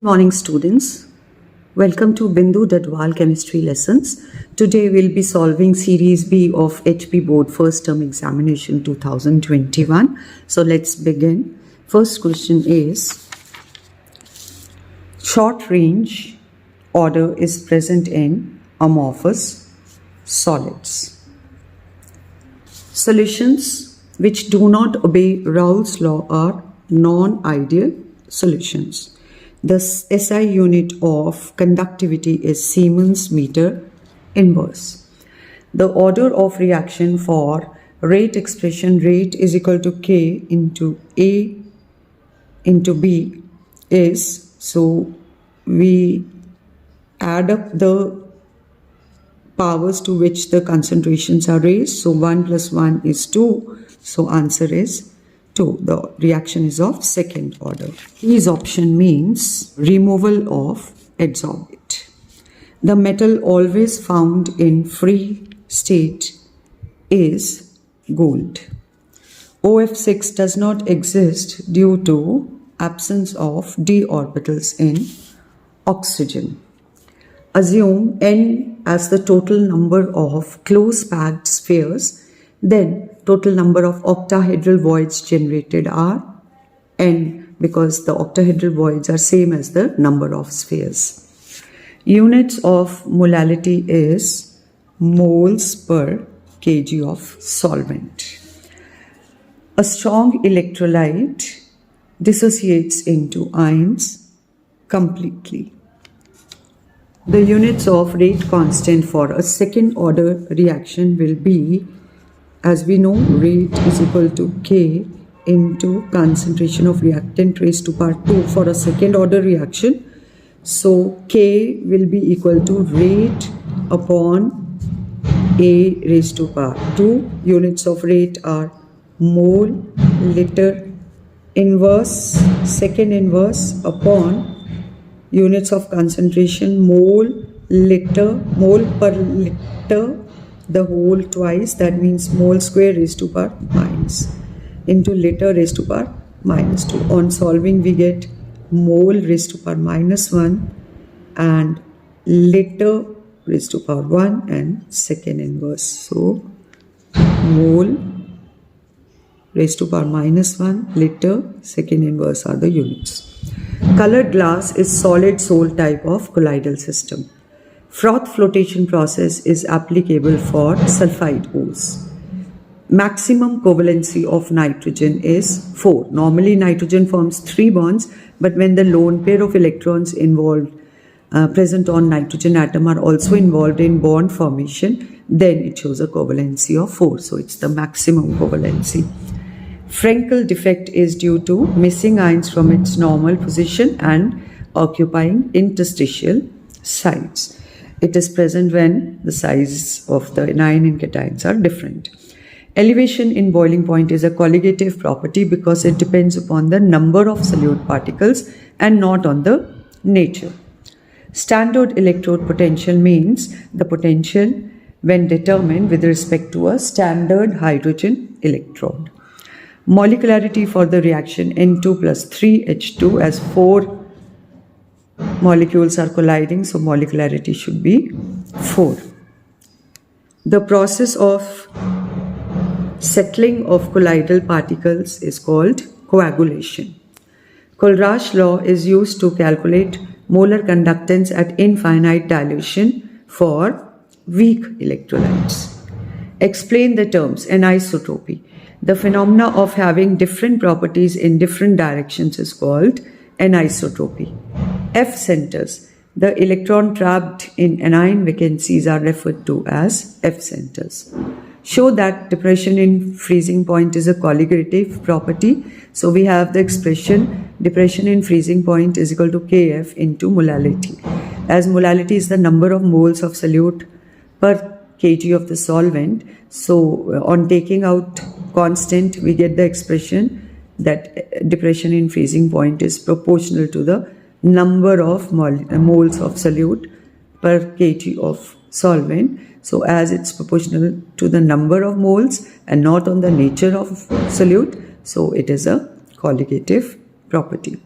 Morning students, welcome to Bindu Dadwal chemistry lessons. Today we'll be solving series B of HP board first term examination 2021. So let's begin. First question is, short range order is present in amorphous solids. Solutions which do not obey Raoult's law are non-ideal solutions. The SI unit of conductivity is Siemens meter inverse. The order of reaction for rate expression rate is equal to K into A into B is, so we add up the powers to which the concentrations are raised. So 1 plus 1 is 2. So answer is 2. The reaction is of second order. His option means removal of adsorbate. The metal always found in free state is gold. OF6 does not exist due to absence of d orbitals in oxygen. Assume N as the total number of close packed spheres, then total number of octahedral voids generated are N, because the octahedral voids are same as the number of spheres. Units of molality is moles per kg of solvent. A strong electrolyte dissociates into ions completely. The units of rate constant for a second order reaction will be, as we know, rate is equal to K into concentration of reactant raised to power 2 for a second order reaction. So K will be equal to rate upon A raised to power 2. Units of rate are mole, liter, inverse, second inverse upon units of concentration mole, liter, mole per liter, the whole twice, that means mole square raised to power minus into liter raised to power minus 2. On solving we get mole raised to power minus 1 and liter raised to power 1 and second inverse. So mole raised to power minus 1, liter, second inverse are the units. Colored glass is solid sol type of colloidal system. Froth flotation process is applicable for sulfide ores. Maximum covalency of nitrogen is 4. Normally nitrogen forms 3 bonds, but when the lone pair of electrons involved present on nitrogen atom are also involved in bond formation, then it shows a covalency of 4. So it's the maximum covalency. Frenkel defect is due to missing ions from its normal position and occupying interstitial sites. It is present when the size of the anion and cations are different. Elevation in boiling point is a colligative property because it depends upon the number of solute particles and not on the nature. Standard electrode potential means the potential when determined with respect to a standard hydrogen electrode. Molecularity for the reaction N2 plus 3H2, as 4 molecules are colliding, so molecularity should be 4. The process of settling of colloidal particles is called coagulation. Kohlraasch law is used to calculate molar conductance at infinite dilution for weak electrolytes. Explain the terms anisotropy. The phenomena of having different properties in different directions is called anisotropy. F centers. The electron trapped in anion vacancies are referred to as F centers. Show that depression in freezing point is a colligative property. So we have the expression depression in freezing point is equal to Kf into molality. As molality is the number of moles of solute per kg of the solvent, so on taking out constant we get the expression that depression in freezing point is proportional to the number of moles of solute per kg of solvent. So as it's proportional to the number of moles and not on the nature of solute, so it is a colligative property.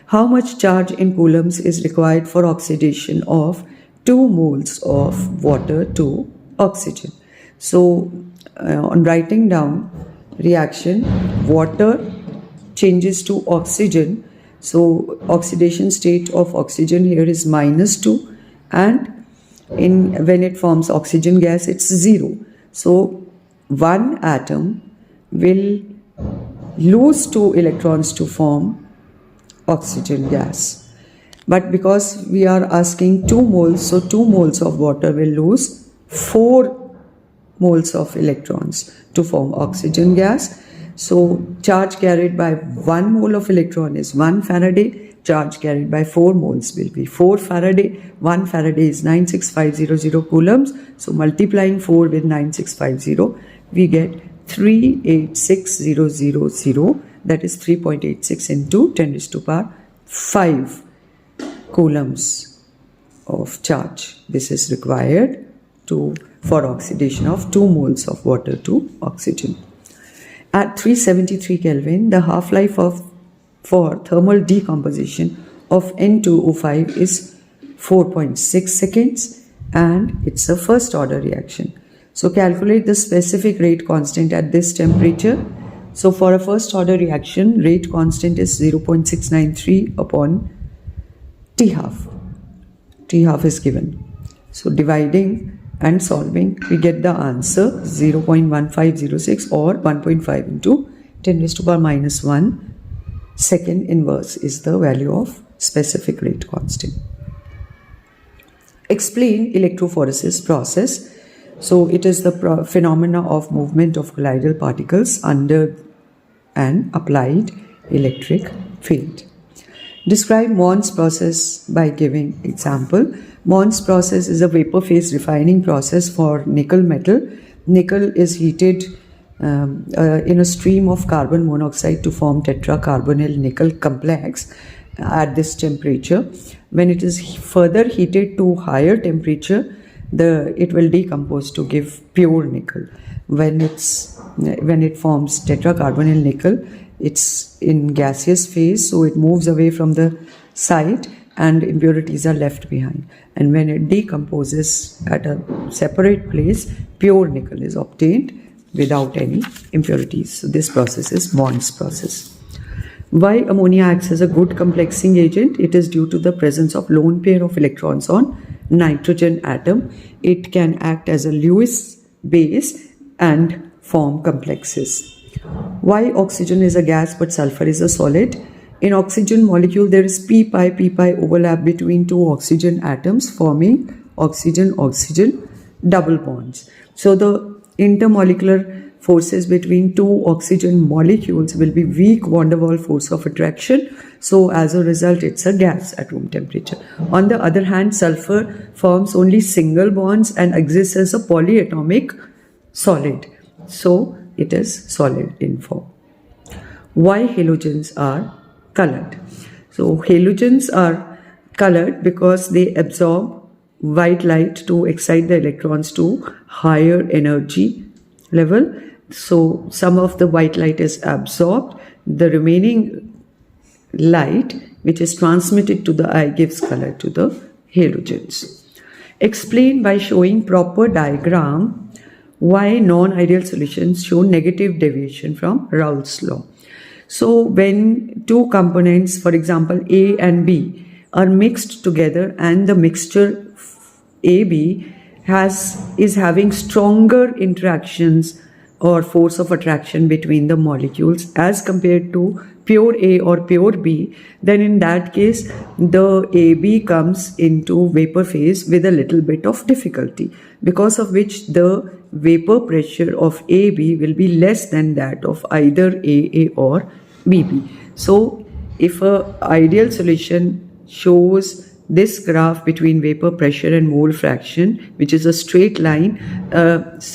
How much charge in coulombs is required for oxidation of 2 moles of water to oxygen? So, on writing down reaction, water changes to oxygen. So, oxidation state of oxygen here is -2, and when it forms oxygen gas, it's 0. So, one atom will lose 2 electrons to form oxygen gas. But because we are asking 2 moles, so 2 moles of water will lose 4 moles of electrons to form oxygen gas. So charge carried by 1 mole of electron is 1 Faraday. Charge carried by 4 moles will be 4 Faraday. 1 Faraday is 96500 coulombs. So multiplying 4 with 96500, we get 386,000. That is 3.86 into 10 raised to power 5 coulombs of charge. This is required for oxidation of 2 moles of water to oxygen. At 373 Kelvin, the half-life for thermal decomposition of N2O5 is 4.6 seconds, and it's a first order reaction. So calculate the specific rate constant at this temperature. So for a first order reaction, rate constant is 0.693 upon T half. T half is given. So dividing and solving, we get the answer 0.1506 or 1.5 into 10 raised to power minus 1 second inverse is the value of specific rate constant. Explain electrophoresis process. So it is the phenomena of movement of colloidal particles under an applied electric field. Describe Mons process by giving example. Mons process is a vapor phase refining process for nickel metal. Nickel is heated in a stream of carbon monoxide to form tetracarbonyl nickel complex at this temperature. When it is further heated to higher temperature, it will decompose to give pure nickel. When it forms tetracarbonyl nickel, it's in gaseous phase, so it moves away from the site and impurities are left behind. And when it decomposes at a separate place, pure nickel is obtained without any impurities. So this process is Mons process. Why ammonia acts as a good complexing agent? It is due to the presence of lone pair of electrons on nitrogen atom. It can act as a Lewis base and form complexes. Why oxygen is a gas but sulfur is a solid? In oxygen molecule, there is p-pi overlap between 2 oxygen atoms forming oxygen-oxygen double bonds. So the intermolecular forces between 2 oxygen molecules will be weak van der Waals force of attraction. So as a result, it's a gas at room temperature. On the other hand, sulfur forms only single bonds and exists as a polyatomic solid. So it is solid in form. Why halogens are colored? So halogens are colored because they absorb white light to excite the electrons to higher energy level. So some of the white light is absorbed. The remaining light which is transmitted to the eye gives color to the halogens. Explain by showing proper diagram why non-ideal solutions show negative deviation from Raoult's law. So when 2 components, for example A and B, are mixed together and the mixture AB is having stronger interactions or force of attraction between the molecules as compared to pure A or pure B, then in that case the AB comes into vapor phase with a little bit of difficulty, because of which the vapor pressure of AB will be less than that of either AA or BB. So if an ideal solution shows this graph between vapor pressure and mole fraction, which is a straight line,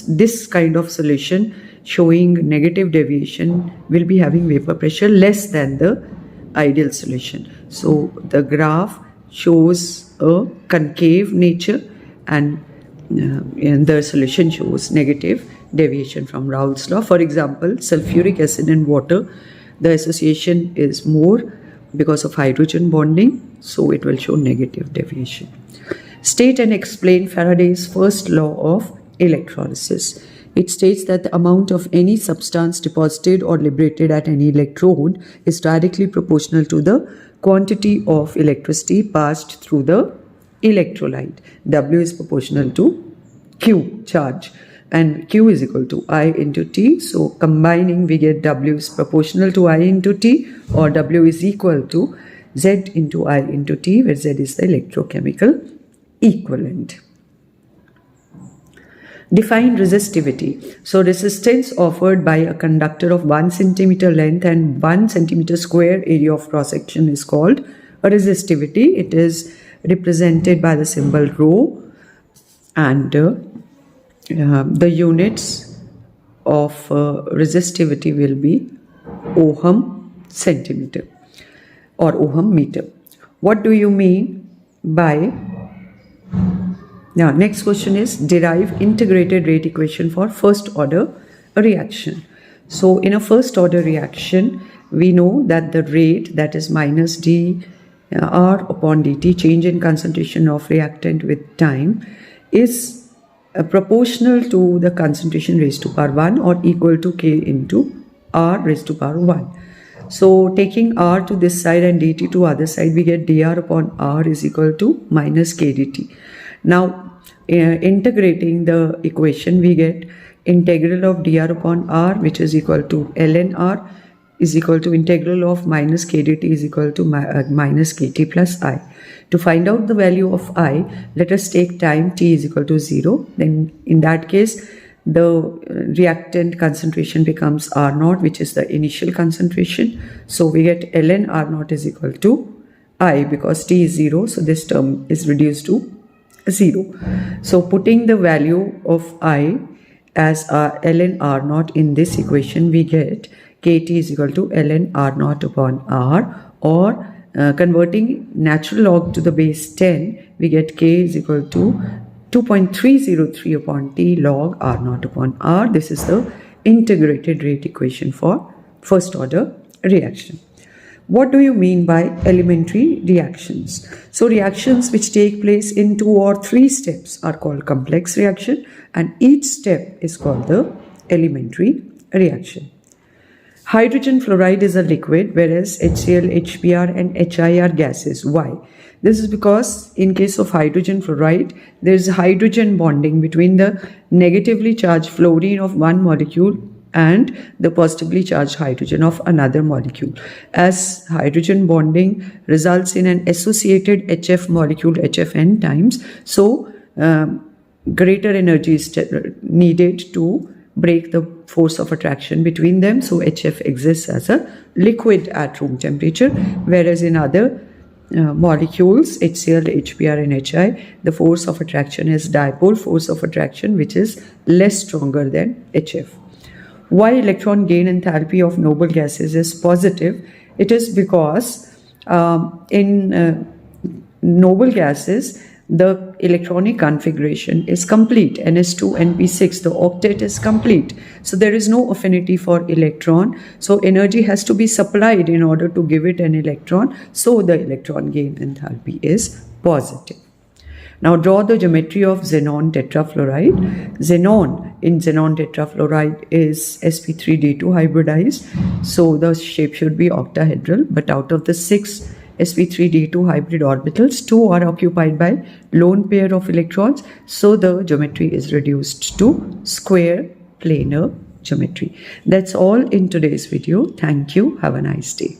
this kind of solution showing negative deviation will be having vapor pressure less than the ideal solution. So the graph shows a concave nature and the solution shows negative deviation from Raoult's law. For example, sulfuric acid and water, the association is more because of hydrogen bonding, so it will show negative deviation. State and explain Faraday's first law of electrolysis. It states that the amount of any substance deposited or liberated at any electrode is directly proportional to the quantity of electricity passed through the electrolyte. W is proportional to Q, charge, and Q is equal to I into T. So combining, we get W is proportional to I into T, or W is equal to Z into I into T, where Z is the electrochemical equivalent. Define resistivity. So resistance offered by a conductor of 1 centimeter length and 1 centimeter square area of cross section is called a resistivity. It is represented by the symbol rho, and the units of resistivity will be ohm centimeter or ohm meter. What do you mean by? Now, next question is derive integrated rate equation for first order reaction. So in a first order reaction, we know that the rate, that is minus d R upon dt, change in concentration of reactant with time, is proportional to the concentration raised to power 1 or equal to K into R raised to power 1. So taking R to this side and dt to other side, we get dr upon R is equal to minus K dt. Now, integrating the equation, we get integral of dr upon R, which is equal to ln R, is equal to integral of minus K dt is equal to minus Kt plus I. To find out the value of I, let us take time t is equal to 0. Then in that case, the reactant concentration becomes R naught, which is the initial concentration. So we get ln R naught is equal to I, because t is 0. So this term is reduced to 0. So putting the value of I as ln R naught in this equation, we get Kt is equal to ln R naught upon R, or converting natural log to the base 10, we get K is equal to 2.303 upon T log R naught upon R. This is the integrated rate equation for first order reaction. What do you mean by elementary reactions? So reactions which take place in 2 or 3 steps are called complex reaction, and each step is called the elementary reaction. Hydrogen fluoride is a liquid, whereas HCl, HBr and HI are gases. Why? This is because in case of hydrogen fluoride, there is hydrogen bonding between the negatively charged fluorine of one molecule and the positively charged hydrogen of another molecule. As hydrogen bonding results in an associated HF molecule HFN times, so greater energy is needed to break the force of attraction between them. So HF exists as a liquid at room temperature, whereas in other molecules, HCl, HBr and HI, the force of attraction is dipole force of attraction, which is less stronger than HF. Why electron gain enthalpy of noble gases is positive? It is because in noble gases, the electronic configuration is complete. Ns2, Np6, the octet is complete. So there is no affinity for electron. So energy has to be supplied in order to give it an electron. So the electron gain enthalpy is positive. Now draw the geometry of xenon tetrafluoride. Xenon in xenon tetrafluoride is sp3d2 hybridized. So the shape should be octahedral, but out of the 6 sp3d2 hybrid orbitals, 2 are occupied by lone pair of electrons. So the geometry is reduced to square planar geometry. That's all in today's video. Thank you. Have a nice day.